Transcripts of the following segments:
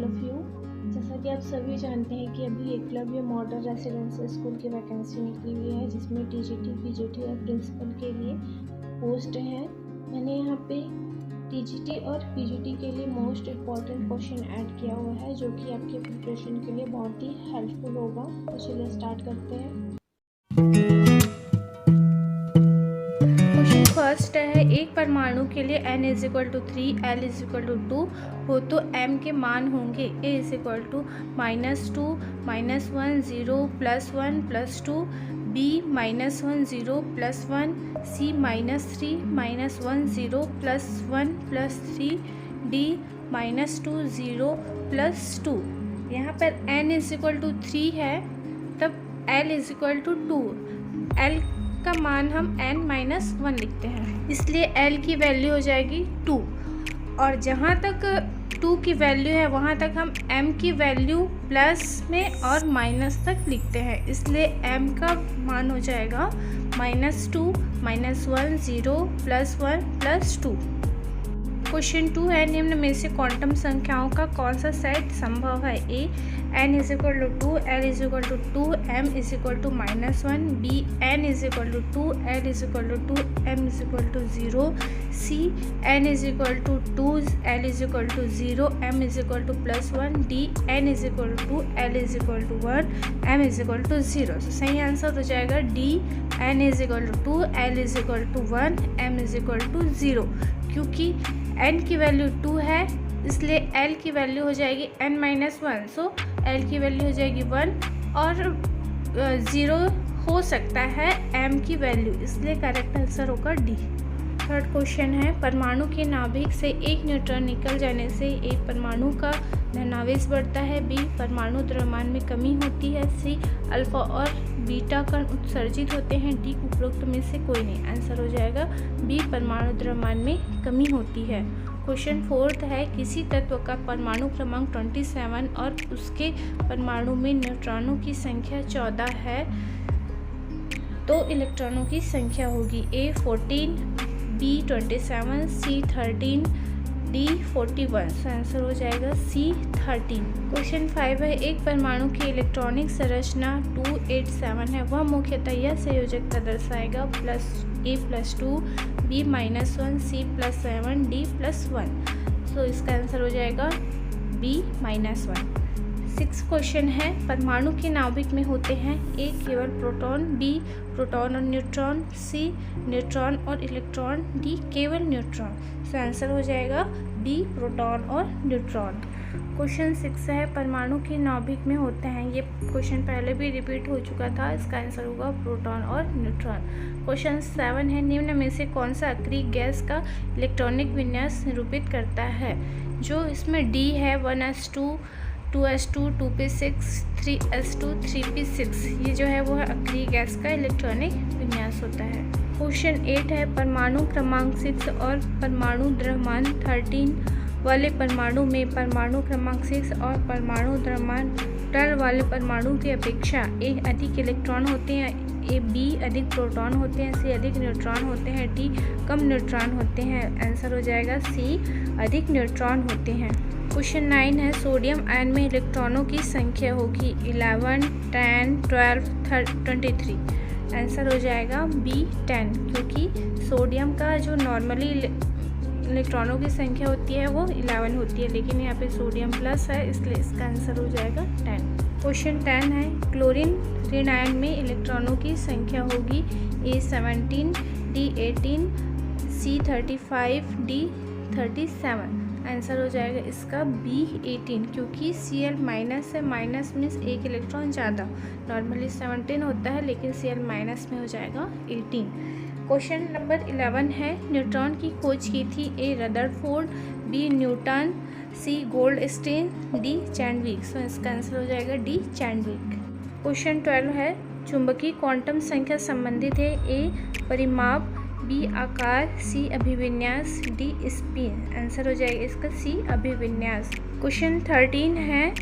Of you. जैसा कि आप सभी जानते हैं कि अभी एकलव्य मॉडल रेसिडेंशियल स्कूल की वैकेंसी निकली हुई है, जिसमें टीजीटी, पीजीटी और प्रिंसिपल के लिए पोस्ट हैं। मैंने यहाँ पे टीजीटी और पीजीटी के लिए मोस्ट इम्पॉर्टेंट क्वेश्चन ऐड किया हुआ है, जो कि आपके प्रिपरेशन के लिए बहुत ही हेल्पफुल होगा। तो चलिए स्टार्ट करते हैं। फर्स्ट है, एक परमाणु के लिए n = 3, L = 2 हो तो m के मान होंगे a = -2, -1, 0, +1, +2, b -1, 0, +1, c -3, -1, 0, +1, +3, d -2, 0, +2। यहाँ पर n = 3 है, तब L = 2। L का मान हम n-1 लिखते हैं, इसलिए L की वैल्यू हो जाएगी 2। और जहाँ तक 2 की वैल्यू है वहाँ तक हम m की वैल्यू प्लस में और माइनस तक लिखते हैं, इसलिए m का मान हो जाएगा -2, -1, 0, +1, +2। क्वेश्चन 2 है, निम्न में से क्वांटम संख्याओं का कौन सा सेट संभव है? ए n = 2, L = 2, m = -1, b n = 2, L = 2, m = 0, c n = 2, L = 0, m = +1, d n = 2, L = 1, m = 0। तो सही आंसर हो जाएगा d n = 2, L = 1, m = 0। क्योंकि n की वैल्यू 2 है, इसलिए L की वैल्यू हो जाएगी n-1, सो L की वैल्यू हो जाएगी 1 और 0 हो सकता है m की वैल्यू, इसलिए करेक्ट आंसर होगा डी। थर्ड क्वेश्चन है, परमाणु के नाभिक से एक न्यूट्रॉन निकल जाने से एक परमाणु का धनावेश बढ़ता है, बी परमाणु द्रव्यमान में कमी होती है, सी अल्फा और बीटा कण उत्सर्जित होते हैं, डी उपरोक्त में से कोई नहीं। आंसर हो जाएगा बी परमाणु द्रव्यमान में कमी होती है। क्वेश्चन 4 है, किसी तत्व का परमाणु क्रमांक 27 और उसके परमाणु में न्यूट्रॉनों की संख्या 14 है, तो इलेक्ट्रॉनों की संख्या होगी ए 14, बी 27, सी 13, डी 41। तो आंसर हो जाएगा सी 13। क्वेश्चन 5 है, एक परमाणु की इलेक्ट्रॉनिक संरचना 287 है, वह मुख्यतः यह संयोजकता दर्शाएगा A+2, B-1, C+7, D+1। तो इसका आंसर हो जाएगा B-1। 6 क्वेश्चन है, परमाणु के नाभिक में होते हैं ए केवल प्रोटॉन, बी प्रोटॉन और न्यूट्रॉन, सी न्यूट्रॉन और इलेक्ट्रॉन, डी केवल न्यूट्रॉन। तो आंसर हो जाएगा बी प्रोटॉन और न्यूट्रॉन। क्वेश्चन 6 है, परमाणु के नाभिक में होते हैं, ये क्वेश्चन पहले भी रिपीट हो चुका था, इसका आंसर होगा प्रोटॉन और न्यूट्रॉन। क्वेश्चन 7 है, निम्न में से कौन सा अक्रिय गैस का इलेक्ट्रॉनिक विन्यास निरूपित करता है? जो इसमें डी है 1s2, 2s2, 2p6, 3s2, 3p6, ये जो है वो अक्रिय गैस का इलेक्ट्रॉनिक विन्यास होता है। क्वेश्चन 8 है, परमाणु क्रमांक 6 और परमाणु द्रव्यमान 13 वाले परमाणु में परमाणु क्रमांक 6 और परमाणु द्रव्यमान 12 वाले परमाणु की अपेक्षा ए अधिक इलेक्ट्रॉन होते हैं, ए बी अधिक प्रोटॉन होते हैं, सी अधिक न्यूट्रॉन होते हैं, डी कम न्यूट्रॉन होते हैं। आंसर हो जाएगा सी अधिक न्यूट्रॉन होते हैं। क्वेश्चन 9 है, सोडियम आयन में इलेक्ट्रॉनों की संख्या होगी 11, 10, 12, 23। आंसर हो जाएगा बी 10, क्योंकि सोडियम का जो नॉर्मली इलेक्ट्रॉनों की संख्या होती है वो 11 होती है, लेकिन यहाँ पे सोडियम प्लस है, इसलिए इसका आंसर हो जाएगा 10। क्वेश्चन 10 है, क्लोरीन ऋण आयन में इलेक्ट्रॉनों की संख्या होगी ए 17, डी 18, सी 35, डी 37। आंसर हो जाएगा इसका बी 18, क्योंकि Cl माइनस है, माइनस मीन्स एक इलेक्ट्रॉन ज़्यादा, नॉर्मली 17 होता है, लेकिन Cl माइनस में हो जाएगा 18। क्वेश्चन नंबर 11 है, न्यूट्रॉन की खोज की थी ए रदरफोर्ड, बी न्यूटन, सी गोल्डस्टीन, डी चैडविक। सो इसका आंसर हो जाएगा डी चैडविक। क्वेश्चन 12 है, चुंबकीय क्वांटम संख्या संबंधित है ए परिमाप, बी आकार, सी अभिविन्यास, डी स्पिन। आंसर हो जाएगा इसका सी अभिविन्यास। क्वेश्चन 13 है,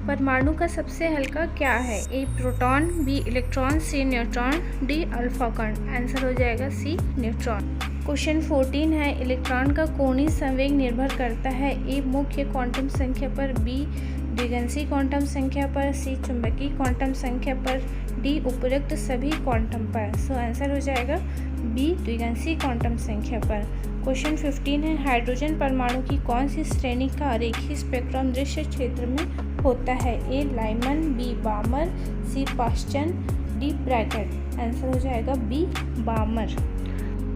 परमाणु का सबसे हल्का क्या है? ए प्रोटॉन, बी इलेक्ट्रॉन, सी न्यूट्रॉन, डी अल्फा कण। आंसर हो जाएगा सी न्यूट्रॉन। क्वेश्चन 14 है इलेक्ट्रॉन का कोणीय संवेग निर्भर करता है ए मुख्य क्वांटम संख्या पर, बी द्विगंशी क्वांटम संख्या पर, सी चुंबकीय क्वांटम संख्या पर, डी उपरोक्त सभी क्वांटम पर। सो आंसर हो जाएगा बी द्विगंशी क्वांटम संख्या पर। क्वेश्चन 15 है हाइड्रोजन परमाणु की कौन सी श्रेणी का रेखीय स्पेक्ट्रम दृश्य क्षेत्र में होता है, ए लाइमन, बी बामर, सी पास्चन, डी ब्रैकेट। आंसर हो जाएगा बी बामर।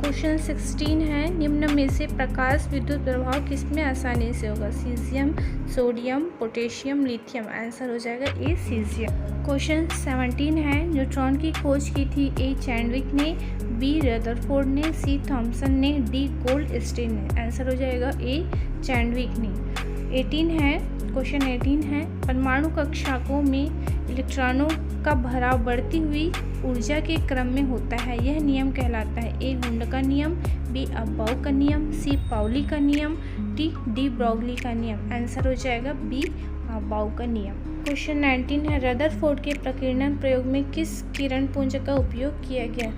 क्वेश्चन 16 है निम्न में से प्रकाश विद्युत प्रभाव किसमें आसानी से होगा, caesium, sodium, potassium, lithium. Answer हो जाएगा ए सीजियम। क्वेश्चन 17 है न्यूट्रॉन की खोज की थी, ए चैडविक ने, बी रदरफोर्ड ने, सी थॉमसन ने, डी गोल्डस्टीन ने। आंसर हो जाएगा ए चैडविक ने। 18 है क्वेश्चन 18 है परमाणु कक्षाओं में इलेक्ट्रॉनों का भराव बढ़ती हुई ऊर्जा के क्रम में होता है, यह नियम कहलाता है, ए हुंड का नियम, बी अबाउ का नियम, सी पाउली का नियम, डी ब्रोगली का नियम। आंसर हो जाएगा बी अबाउ का नियम। क्वेश्चन 19 है रदरफोर्ड के प्रकीर्णन प्रयोग में किस किरण पुंज का उपयोग किया गया,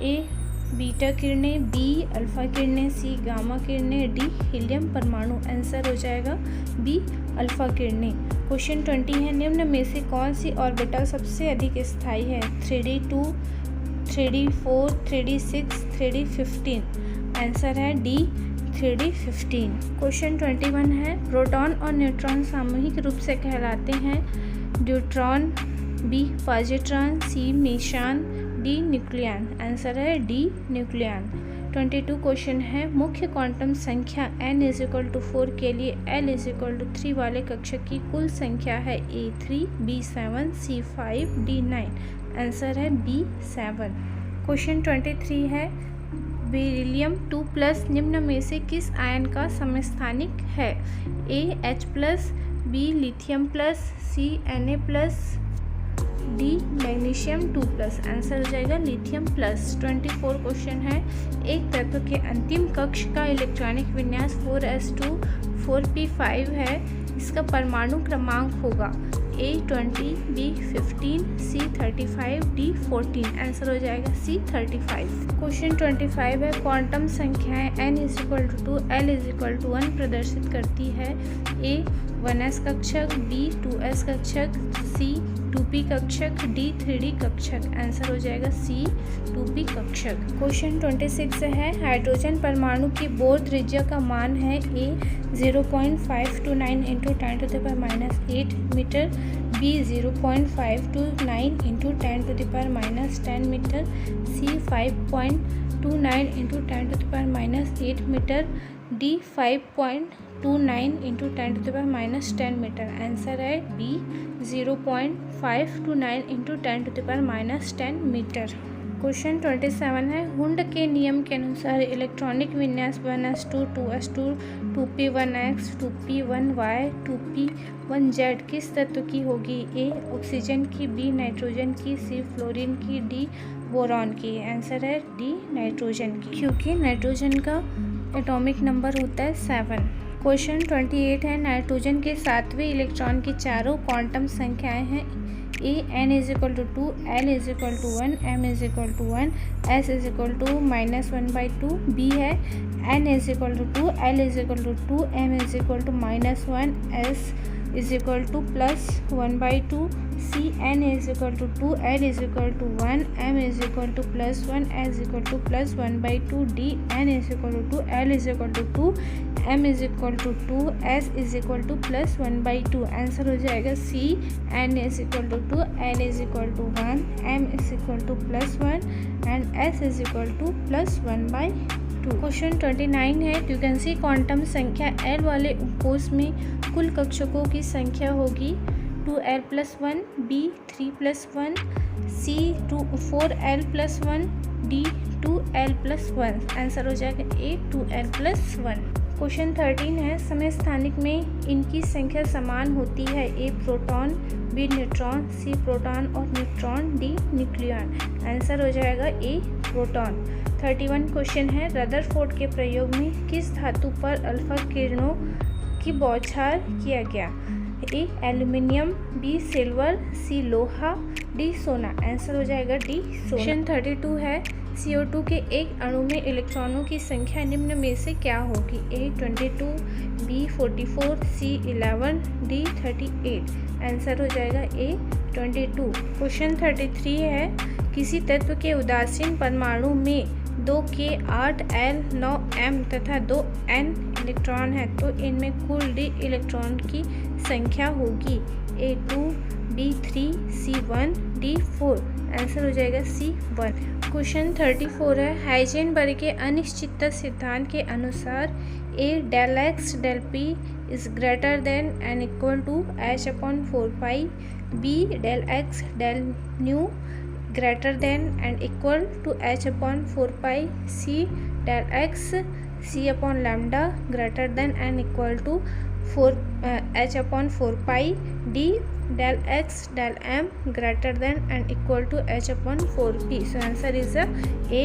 ए बीटा किरणें, बी अल्फा किरणें, सी गामा किरणें, डी हीलियम परमाणु। आंसर हो जाएगा बी अल्फा किरणें। क्वेश्चन 20 है निम्न में से कौन सी ऑर्बिटल सबसे अधिक स्थायी है, 3D2, 3D4, 3D6, 3D15। Answer है डी 3D15। क्वेश्चन 21 है प्रोटॉन और न्यूट्रॉन सामूहिक रूप से कहलाते हैं, ड्यूट्रॉन, बी पॉजिट्रॉन, सी मेसॉन, डी न्यूक्लियन। आंसर है डी न्यूक्लियन। 22 क्वेश्चन है मुख्य क्वांटम संख्या n=4 के लिए l=3 वाले कक्षक की कुल संख्या है, A3, B7, C5, D9। Answer है B7। क्वेश्चन 23 है बेरिलियम 2+ निम्न में से किस आयन का समस्थानिक है, A H+, B lithium plus, C Na+, D magnesium 2+। Answer हो जाएगा लिथियम प्लस। 24 क्वेश्चन है एक तत्व के अंतिम कक्ष का इलेक्ट्रॉनिक विन्यास 4s2 4p5 है, इसका परमाणु क्रमांक होगा A20, B15, C35, D14। Answer हो जाएगा C35। क्वेश्चन 25 है क्वांटम संख्याएं n=2 l=1 प्रदर्शित करती है, A 1s कक्षक, B 2s कक्षक, C 2p कक्षक, D 3d कक्षक। आंसर हो जाएगा C 2p कक्षक। क्वेश्चन 26 है हाइड्रोजन परमाणु की बोर त्रिज्या का मान है, A 0.529 × 10⁻8 metre, B 0.529 × 10⁻10 metre, C 5.29 × 10⁻8 metre, D 5.29 × 10⁻10 metre. Answer है B 0.529 × 10⁻10 मीटर। क्वेश्चन 27 है हुंड के नियम के अनुसार इलेक्ट्रॉनिक विन्यास 1s2 2s2 2p1x 2p1y 2p1z किस तत्व की होगी, A ऑक्सीजन की, B नाइट्रोजन की, C फ्लोरीन की, D बोरॉन की। आंसर है D नाइट्रोजन की, क्योंकि नाइट्रोजन का एटॉमिक नंबर होता है 7। क्वेश्चन 28 है नाइट्रोजन के 7वें इलेक्ट्रॉन की चारों क्वांटम संख्याएं हैं, A n=2, l=1, m=1, s=-1/2, B है n=2, l=2, m=-1, s=+1/2, C n=2, l=1, m=+1, s=+1/2, D n=2, l=2, m=2, s=+1/2। Answer हो जाएगा C n=2, l=1, m=+1 and s=+1/2। Question 29 है द्विगंशी quantum संख्या L वाले उपकोष में कुल कक्षकों की संख्या होगी 2l+1, B 3+1, C 4l+1, D 2l+1। Answer हो जाएगा A 2l+1। क्वेश्चन 13 है समस्थानिक में इनकी संख्या समान होती है, A proton, B neutron, C proton और न्यूट्रॉन, D न्यूक्लियन। आंसर हो जाएगा A प्रोटॉन। 31 क्वेश्चन है रदरफोर्ड के प्रयोग में किस धातु पर अल्फा किरणों की बौछार किया गया, A aluminium, B silver, C लोहा, D सोना। आंसर हो जाएगा D सोना। क्वेश्चन 32 है CO2 के एक अणु में इलेक्ट्रॉनों की संख्या निम्न में से क्या होगी? A 22, B 44, C 11, D 38। Answer हो जाएगा A 22। क्वेश्चन 33 है, किसी तत्व के उदासीन परमाणु में 2k 8l 9m तथा 2n इलेक्ट्रॉन है तो इनमें कुल d इलेक्ट्रॉन की संख्या होगी A 2, B 3, C 1, D 4। Answer हो जाएगा C 1। क्वेश्चन 34 है, हाइजेनबर्ग के अनिश्चितता सिद्धांत के अनुसार A del x del p is greater than and equal to h upon 4 pi, B del x del nu greater than and equal to h upon 4 pi, C del x c upon lambda greater than and equal to h upon 4 pi, D del x del m greater than and equal to h upon 4p. So answer is A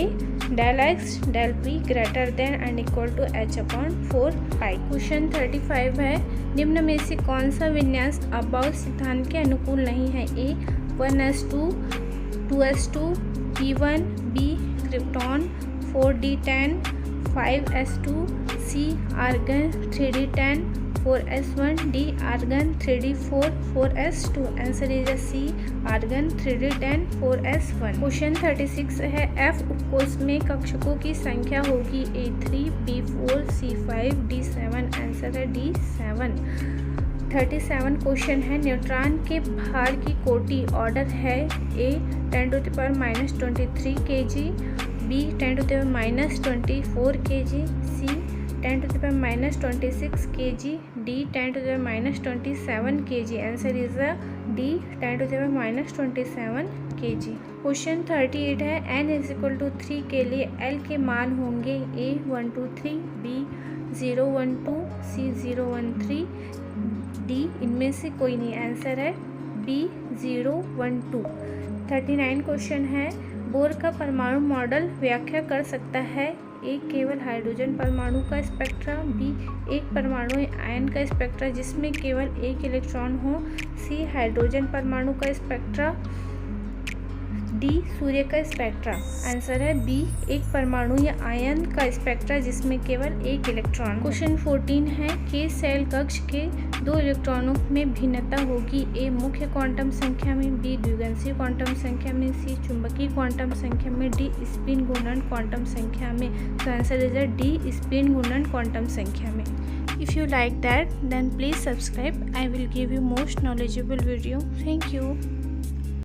del x del p greater than and equal to h upon 4 pi. Question 35 है, निम्न में से कौन सा विन्यास about सिद्धांत के अनुकूल नहीं है? A 1s2, 2s2, P1, B krypton, 4d10, 5s2, C argon, 3d10, 4s1, D argon, 3d4, 4s2। Answer is C argon, 3d10, 4s1। Question 36 है, F उपकोष में कक्षकों की संख्या होगी A3, B4, C5, D7। Answer है D7। 37 क्वेश्चन है, neutron के भार की कोटि ऑर्डर है A 10⁻23 kg, B 10⁻24 kg, C 10⁻26 kg, D 10⁻27 kg। Answer is D 10⁻27 kg। Question 38 है, n = 3 के लिए L के मान होंगे A 123, B 012, C 013, D इनमें से कोई नहीं। आंसर है B 012। 39 क्वेश्चन है, बोर का परमाणु मॉडल व्याख्या कर सकता है? A केवल हाइड्रोजन परमाणु का स्पेक्ट्रा, B एक परमाणु आयन का स्पेक्ट्रा जिसमें केवल एक इलेक्ट्रॉन हो, C हाइड्रोजन परमाणु का स्पेक्ट्रा, D सूर्य का स्पेक्ट्रा। आंसर है B एक परमाणु या आयन का स्पेक्ट्रा जिसमें केवल एक इलेक्ट्रॉन। क्वेश्चन 14 है, K सेल कक्ष के 2 इलेक्ट्रॉनों में भिन्नता होगी A मुख्य क्वांटम संख्या में, B द्विगंशीय क्वांटम संख्या में, C चुंबकीय क्वांटम संख्या में, D स्पिन घूर्णन क्वांटम संख्या में। तो आंसर इज D स्पिन घूर्णन क्वांटम संख्या में। If you like that, then please subscribe. I will give you most knowledgeable video. Thank you.